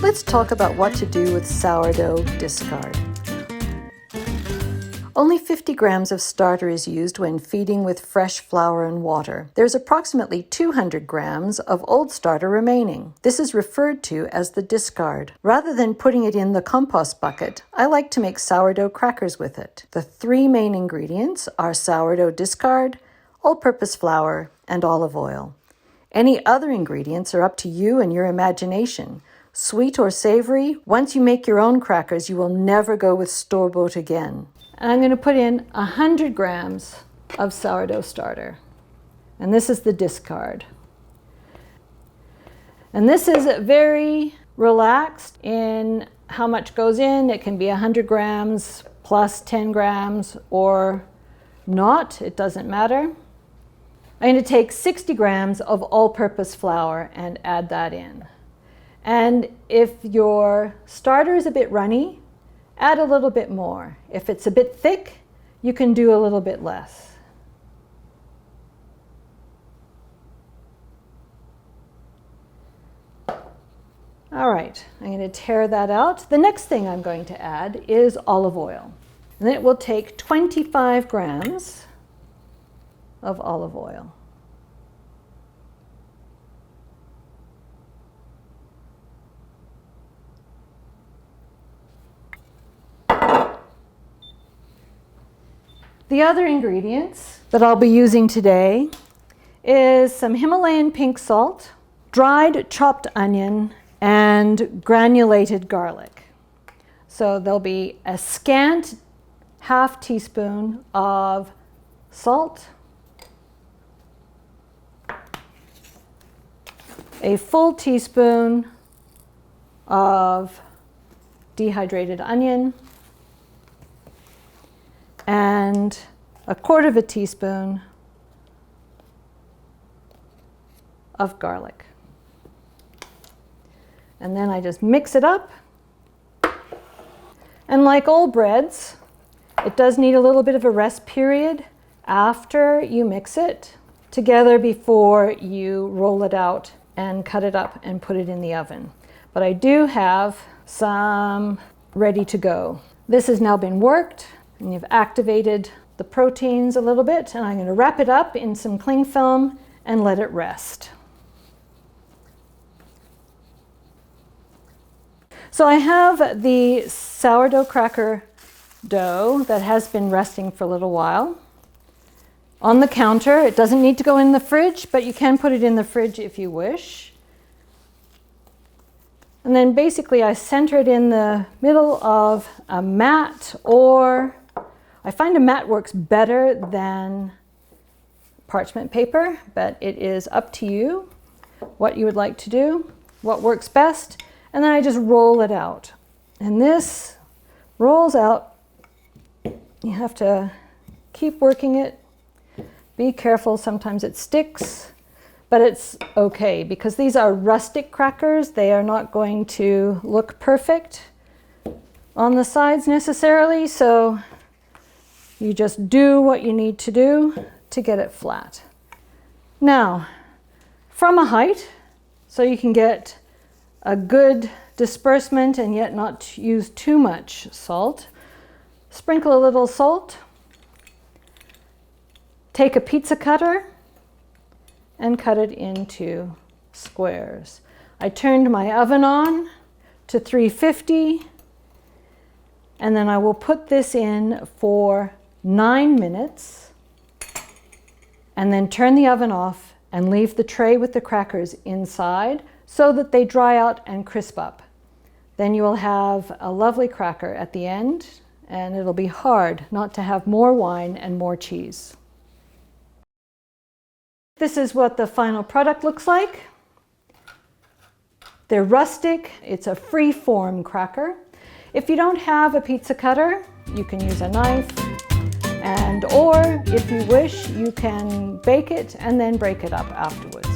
Let's talk about what to do with sourdough discard. Only 50 grams of starter is used when feeding with fresh flour and water. There's approximately 200 grams of old starter remaining. This is referred to as the discard. Rather than putting it in the compost bucket, I like to make sourdough crackers with it. The three main ingredients are sourdough discard, all-purpose flour, and olive oil. Any other ingredients are up to you and your imagination. Sweet or savory, once you make your own crackers, you will never go with store-bought again. And I'm going to put in 100 grams of sourdough starter. And this is the discard. And this is very relaxed in how much goes in. It can be 100 grams plus 10 grams or not. It doesn't matter. I'm going to take 60 grams of all-purpose flour and add that in. And if your starter is a bit runny, add a little bit more. If it's a bit thick, you can do a little bit less. All right, I'm going to tear that out. The next thing I'm going to add is olive oil. And it will take 25 grams of olive oil. The other ingredients that I'll be using today is some Himalayan pink salt, dried chopped onion, and granulated garlic. So there'll be a scant half teaspoon of salt, a full teaspoon of dehydrated onion, and a quarter of a teaspoon of garlic. And then I just mix it up. And like all breads, it does need a little bit of a rest period after you mix it together before you roll it out and cut it up and put it in the oven. But I do have some ready to go. This has now been worked. And you've activated the proteins a little bit, and I'm going to wrap it up in some cling film and let it rest. So I have the sourdough cracker dough that has been resting for a little while on the counter. It doesn't need to go in the fridge, but you can put it in the fridge if you wish. And then basically I center it in the middle of a mat, or I find a mat works better than parchment paper, but it is up to you what you would like to do, what works best. And then I just roll it out. And this rolls out. You have to keep working it. Be careful, sometimes it sticks, but it's okay because these are rustic crackers. They are not going to look perfect on the sides necessarily, so you just do what you need to do to get it flat. Now, from a height, so you can get a good disbursement and yet not use too much salt, sprinkle a little salt, take a pizza cutter and cut it into squares. I turned my oven on to 350, and then I will put this in for 9 minutes and then turn the oven off and leave the tray with the crackers inside so that they dry out and crisp up. Then you will have a lovely cracker at the end, and it'll be hard not to have more wine and more cheese. This is what the final product looks like. They're rustic. It's a free-form cracker. If you don't have a pizza cutter, you can use a knife. Or if you wish, you can bake it and then break it up afterwards.